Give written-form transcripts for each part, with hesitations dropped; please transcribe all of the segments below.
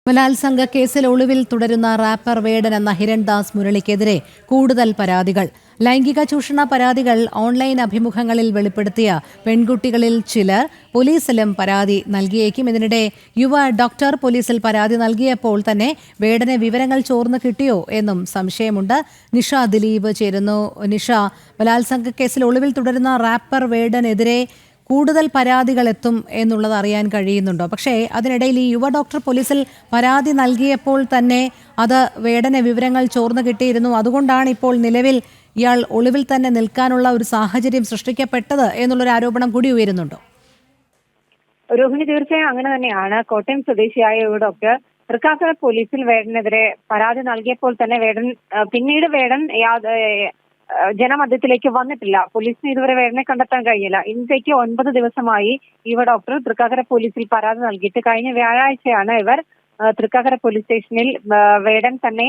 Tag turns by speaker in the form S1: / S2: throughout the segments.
S1: ബലാത്സംഗ കേസിൽ ഒളിവിൽ തുടരുന്ന റാപ്പർ വേടൻ എന്ന ഹിരൺദാസ് മുരളിക്കെതിരെ കൂടുതൽ പരാതികൾ. ലൈംഗിക ചൂഷണ പരാതികൾ ഓൺലൈൻ അഭിമുഖങ്ങളിൽ വെളിപ്പെടുത്തിയ പെൺകുട്ടികളിൽ ചിലർ പോലീസിലും പരാതി നൽകിയേക്കും. ഇതിനിടെ യുവ ഡോക്ടർ പോലീസിൽ പരാതി നൽകിയപ്പോൾ തന്നെ വേടന് വിവരങ്ങൾ ചോർന്നു കിട്ടിയോ എന്നും സംശയമുണ്ട്. നിഷ ദിലീപ് ചേരുന്നു. നിഷ, ബലാത്സംഗ കേസിൽ ഒളിവിൽ തുടരുന്ന റാപ്പർ വേടനെതിരെ കൂടുതൽ പരാതികൾ എത്തും എന്നുള്ളത് അറിയാൻ കഴിയുന്നുണ്ടോ? പക്ഷേ അതിനിടയിൽ ഈ യുവ ഡോക്ടർ പോലീസിൽ പരാതി നൽകിയപ്പോൾ തന്നെ അത് വേടന് വിവരങ്ങൾ ചോർന്നു കിട്ടിയിരുന്നു. അതുകൊണ്ടാണ് ഇപ്പോൾ നിലവിൽ ഇയാൾ ഒളിവിൽ തന്നെ നിൽക്കാനുള്ള ഒരു സാഹചര്യം സൃഷ്ടിക്കപ്പെട്ടത് എന്നുള്ളൊരു ആരോപണം കൂടി ഉയരുന്നുണ്ടോ?
S2: രോഹിണി, തീർച്ചയായും അങ്ങനെ തന്നെയാണ്. കോട്ടയം സ്വദേശിയായ യുവ ഡോക്ടർ തൃക്കാക്കര പോലീസിൽ വേടനെതിരെ പരാതി നൽകിയപ്പോൾ തന്നെ പിന്നീട് വേടൻ ജനമധ്യത്തിലേക്ക് വന്നിട്ടില്ല. പോലീസിന് ഇതുവരെ വേടനെ കണ്ടെത്താൻ കഴിഞ്ഞില്ല. ഇന്നത്തേക്ക് 9 ദിവസമായി യുവ ഡോക്ടർ തൃക്കാക്കര പോലീസിൽ പരാതി നൽകിയിട്ട് കഴിഞ്ഞ വ്യാഴാഴ്ചയാണ് ഇവർ തൃക്കാക്കര പോലീസ് സ്റ്റേഷനിൽ വേടൻ തന്നെ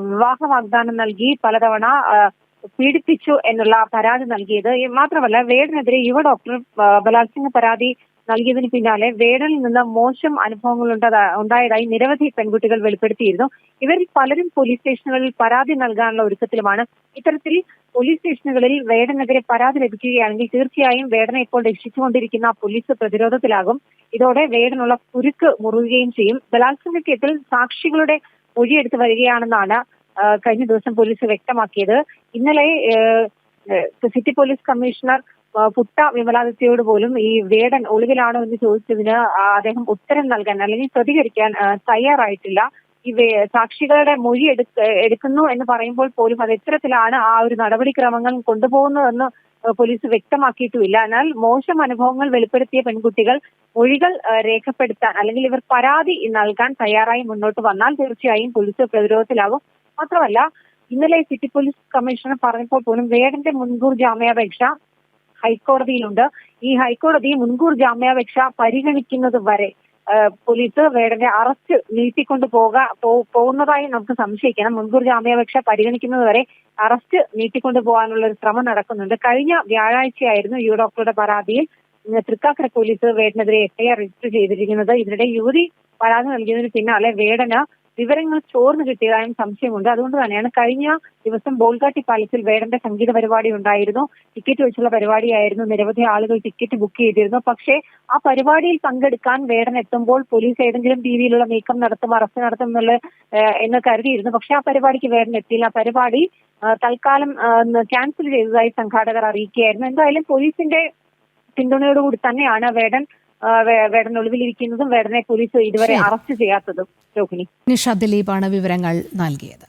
S2: വിവാഹ വാഗ്ദാനം നൽകി പലതവണ പീഡിപ്പിച്ചു എന്നുള്ള പരാതി നൽകിയത്. മാത്രമല്ല, വേടനെതിരെ യുവ ഡോക്ടർ ബലാത്സംഗ പരാതി നൽകിയതിന് പിന്നാലെ വേടനിൽ നിന്ന് മോശം അനുഭവങ്ങൾ ഉണ്ടായതായി നിരവധി പെൺകുട്ടികൾ വെളിപ്പെടുത്തിയിരുന്നു. ഇവരിൽ പലരും പോലീസ് സ്റ്റേഷനുകളിൽ പരാതി നൽകാനുള്ള ഒരുക്കത്തിലുമാണ്. ഇത്തരത്തിൽ പോലീസ് സ്റ്റേഷനുകളിൽ വേടനെതിരെ പരാതി ലഭിക്കുകയാണെങ്കിൽ തീർച്ചയായും വേടനെ ഇപ്പോൾ രക്ഷിച്ചുകൊണ്ടിരിക്കുന്ന പോലീസ് പ്രതിരോധത്തിലാകും. ഇതോടെ വേടനുള്ള കുരുക്ക് മുറുകുകയും ചെയ്യും. ബലാത്സംഗ കേസിൽ സാക്ഷികളുടെ മൊഴിയെടുത്ത് വരികയാണെന്നാണ് കഴിഞ്ഞ ദിവസം പോലീസ് വ്യക്തമാക്കിയത്. ഇന്നലെ സിറ്റി പോലീസ് കമ്മീഷണർ പുട്ട വിമലാദിത്യയോട് പോലും ഈ വേടൻ ഒളിവിലാണോ എന്ന് ചോദിച്ചതിന് അദ്ദേഹം ഉത്തരം നൽകാൻ അല്ലെങ്കിൽ പ്രതികരിക്കാൻ തയ്യാറായിട്ടില്ല. ഈ സാക്ഷികളുടെ മൊഴി എടുക്കുന്നു എന്ന് പറയുമ്പോൾ പോലും അത് എത്തരത്തിലാണ് ആ ഒരു നടപടിക്രമങ്ങൾ കൊണ്ടുപോകുന്നതെന്ന് പോലീസ് വ്യക്തമാക്കിയിട്ടുമില്ല. എന്നാൽ മോശം അനുഭവങ്ങൾ വെളിപ്പെടുത്തിയ പെൺകുട്ടികൾ മൊഴികൾ രേഖപ്പെടുത്താൻ അല്ലെങ്കിൽ ഇവർ പരാതി നൽകാൻ തയ്യാറായി മുന്നോട്ട് വന്നാൽ തീർച്ചയായും പോലീസ് പ്രതിരോധത്തിലാകും. മാത്രമല്ല, ഇന്നലെ സിറ്റി പോലീസ് കമ്മീഷണർ പറഞ്ഞപ്പോൾ പോലും വേടന്റെ മുൻകൂർ ജാമ്യാപേക്ഷ ഹൈക്കോടതിയിലുണ്ട്. ഈ ഹൈക്കോടതി മുൻകൂർ ജാമ്യാപേക്ഷ പരിഗണിക്കുന്നത് വരെ പോലീസ് വേടന്റെ അറസ്റ്റ് നീട്ടിക്കൊണ്ടു പോകുന്നതായി നമുക്ക് സംശയിക്കണം. മുൻകൂർ ജാമ്യാപേക്ഷ പരിഗണിക്കുന്നത് വരെ അറസ്റ്റ് നീട്ടിക്കൊണ്ടു പോകാനുള്ള ഒരു ശ്രമം നടക്കുന്നുണ്ട്. കഴിഞ്ഞ വ്യാഴാഴ്ചയായിരുന്നു യുവ ഡോക്ടറുടെ പരാതിയിൽ തൃക്കാക്കര പോലീസ് വേടനെതിരെ FIR രജിസ്റ്റർ ചെയ്തിരിക്കുന്നത്. ഇതിനിടെ യുവതി പരാതി നൽകിയതിന് പിന്നാലെ വേടന് വിവരങ്ങൾ ചോർന്നു കിട്ടിയതായും സംശയമുണ്ട്. അതുകൊണ്ട് തന്നെയാണ് കഴിഞ്ഞ ദിവസം ബോൾഗാട്ടി പാലസിൽ വേടന്റെ സംഗീത പരിപാടി ഉണ്ടായിരുന്നു. ടിക്കറ്റ് വെച്ചുള്ള പരിപാടിയായിരുന്നു. നിരവധി ആളുകൾ ടിക്കറ്റ് ബുക്ക് ചെയ്തിരുന്നു. പക്ഷേ ആ പരിപാടിയിൽ പങ്കെടുക്കാൻ വേടൻ എത്തുമ്പോൾ പോലീസ് ഏതെങ്കിലും രീതിയിലുള്ള നീക്കം നടത്തും, അറസ്റ്റ് നടത്തും എന്ന് കരുതിയിരുന്നു. പക്ഷെ ആ പരിപാടിക്ക് വേടൻ എത്തിയില്ല. ആ പരിപാടി തൽക്കാലം ക്യാൻസൽ ചെയ്തതായി സംഘാടകർ അറിയിക്കുകയായിരുന്നു. എന്തായാലും പോലീസിന്റെ പിന്തുണയോടുകൂടി തന്നെയാണ് വേടൻ ഒളിവിലിരിക്കുന്നതും വേടനെ പോലീസ് ഇതുവരെ അറസ്റ്റ് ചെയ്യാത്തതും. രോഹിണി,
S1: നിഷ ദിലീപാണ് വിവരങ്ങൾ നൽകിയത്.